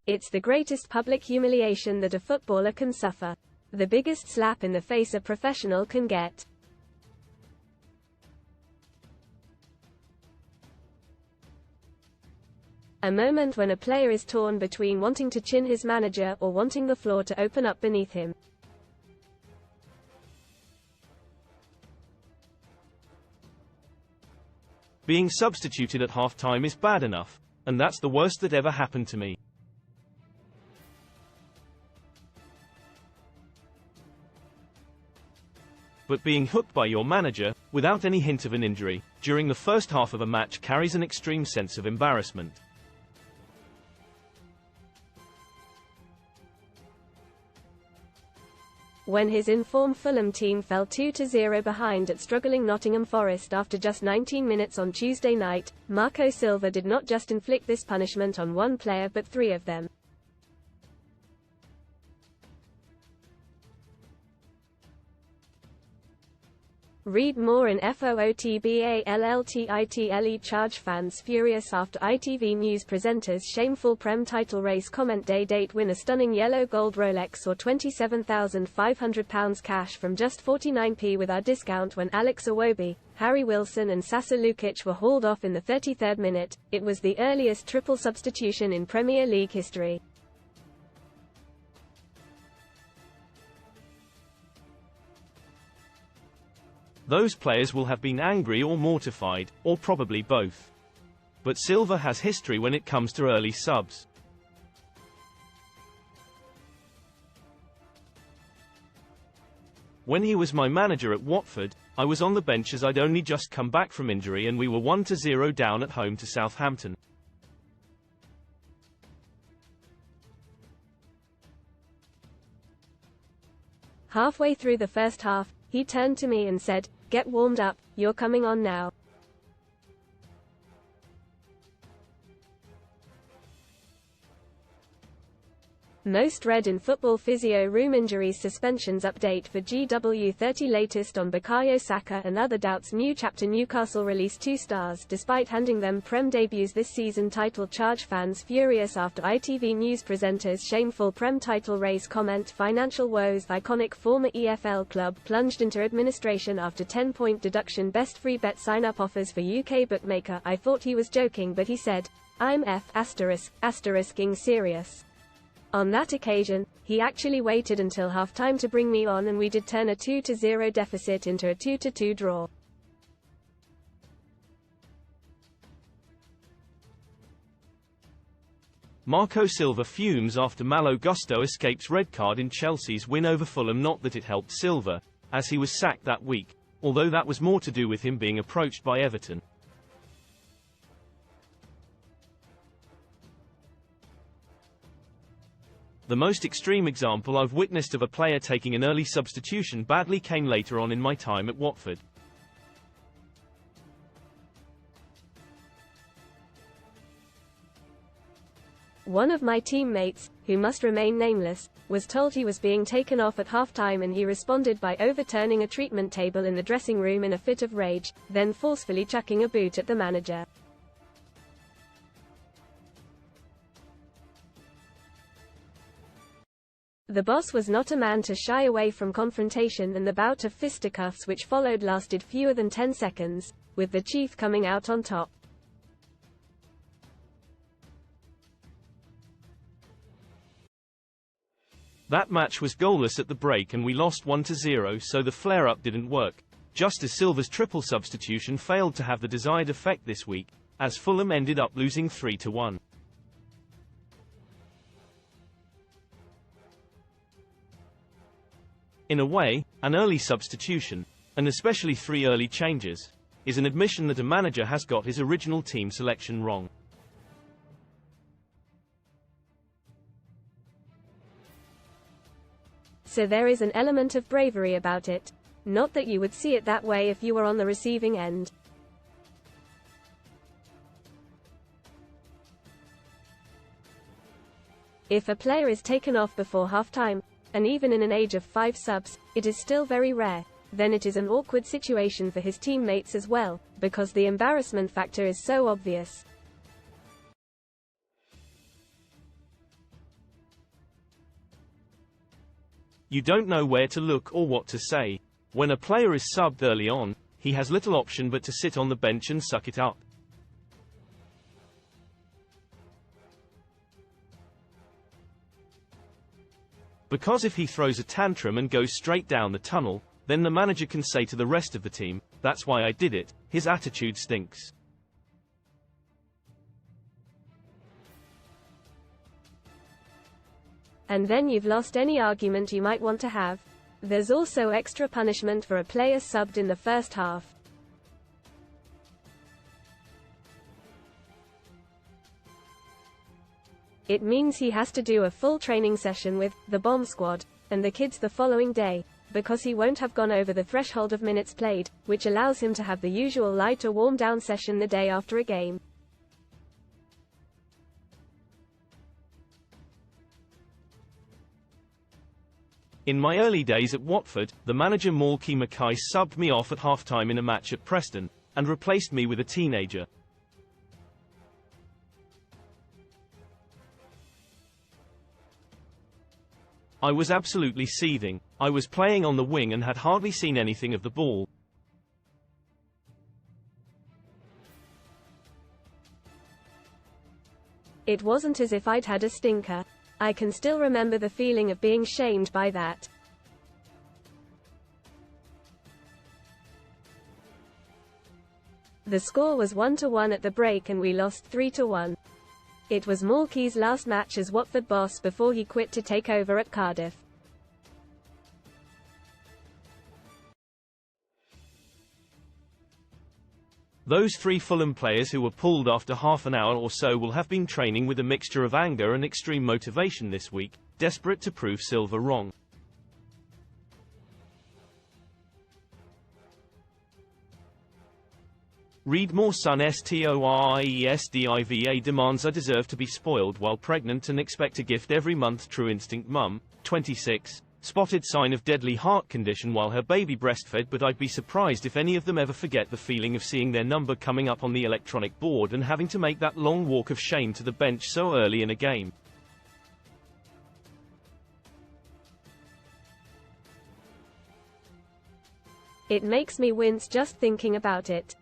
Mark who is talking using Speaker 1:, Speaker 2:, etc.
Speaker 1: It's the greatest public humiliation that a footballer can suffer. The biggest slap in the face a professional can get. A moment when a player is torn between wanting to chin his manager or wanting the floor to open up beneath him.
Speaker 2: Being substituted at half-time is bad enough, and that's the worst that ever happened to me. But being hooked by your manager, without any hint of an injury, during the first half of a match carries an extreme sense of embarrassment.
Speaker 1: When his in-form Fulham team fell 2-0 behind at struggling Nottingham Forest after just 19 minutes on Tuesday night, Marco Silva did not just inflict this punishment on one player but three of them. Read more in FOOTBALLTITLE. Charge fans furious after ITV News presenters shameful Prem title race comment. Date win a stunning yellow gold Rolex or £27,500 cash from just 49p with our discount when Alex Iwobi, Harry Wilson and Sasa Lukic were hauled off in the 33rd minute. It was the earliest triple substitution in Premier League history.
Speaker 2: Those players will have been angry or mortified, or probably both. But Silva has history when it comes to early subs. When he was my manager at Watford, I was on the bench as I'd only just come back from injury and we were 1-0 down at home to Southampton.
Speaker 1: Halfway through the first half, he turned to me and said, "Get warmed up, you're coming on now." Most read in Football Physio Room Injuries Suspensions Update for GW30. Latest on Bukayo Saka and other doubts. New chapter. Newcastle released 2 stars despite handing them Prem debuts this season. Title. Charge fans furious after ITV News presenters shameful Prem title race comment. Financial woes. Iconic former EFL club plunged into administration after 10-point deduction. Best free bet sign-up offers for UK bookmaker. I thought he was joking but he said, "I'm ****ing serious." On that occasion, he actually waited until half-time to bring me on and we did turn a 2-0 deficit into a 2-2 draw.
Speaker 2: Marco Silva fumes after Malo Gusto escapes red card in Chelsea's win over Fulham. Not that it helped Silva, as he was sacked that week, although that was more to do with him being approached by Everton. The most extreme example I've witnessed of a player taking an early substitution badly came later on in my time at Watford.
Speaker 1: One of my teammates, who must remain nameless, was told he was being taken off at half-time and he responded by overturning a treatment table in the dressing room in a fit of rage, then forcefully chucking a boot at the manager. The boss was not a man to shy away from confrontation, and the bout of fisticuffs which followed lasted fewer than 10 seconds, with the chief coming out on top.
Speaker 2: That match was goalless at the break and we lost 1-0, so the flare-up didn't work, just as Silva's triple substitution failed to have the desired effect this week, as Fulham ended up losing 3-1. In a way, an early substitution, and especially 3 early changes, is an admission that a manager has got his original team selection wrong.
Speaker 1: So there is an element of bravery about it. Not that you would see it that way if you were on the receiving end. If a player is taken off before half-time, and even in an age of 5 subs, it is still very rare, then it is an awkward situation for his teammates as well, because the embarrassment factor is so obvious.
Speaker 2: You don't know where to look or what to say. When a player is subbed early on, he has little option but to sit on the bench and suck it up. Because if he throws a tantrum and goes straight down the tunnel, then the manager can say to the rest of the team, "That's why I did it, his attitude stinks."
Speaker 1: And then you've lost any argument you might want to have. There's also extra punishment for a player subbed in the first half. It means he has to do a full training session with the bomb squad and the kids the following day, because he won't have gone over the threshold of minutes played, which allows him to have the usual light or warm down session the day after a game.
Speaker 2: In my early days at Watford, the manager Malky Mackay subbed me off at half-time in a match at Preston, and replaced me with a teenager. I was absolutely seething. I was playing on the wing and had hardly seen anything of the ball.
Speaker 1: It wasn't as if I'd had a stinker. I can still remember the feeling of being shamed by that. The score was 1-1 at the break and we lost 3-1. It was Malky's last match as Watford boss before he quit to take over at Cardiff.
Speaker 2: Those 3 Fulham players who were pulled after half an hour or so will have been training with a mixture of anger and extreme motivation this week, desperate to prove Silva wrong. Read more. Son STORIESDIVA demands I deserve to be spoiled while pregnant and expect a gift every month. True Instinct Mum, 26, spotted sign of deadly heart condition while her baby breastfed, but I'd be surprised if any of them ever forget the feeling of seeing their number coming up on the electronic board and having to make that long walk of shame to the bench so early in a game.
Speaker 1: It makes me wince just thinking about it.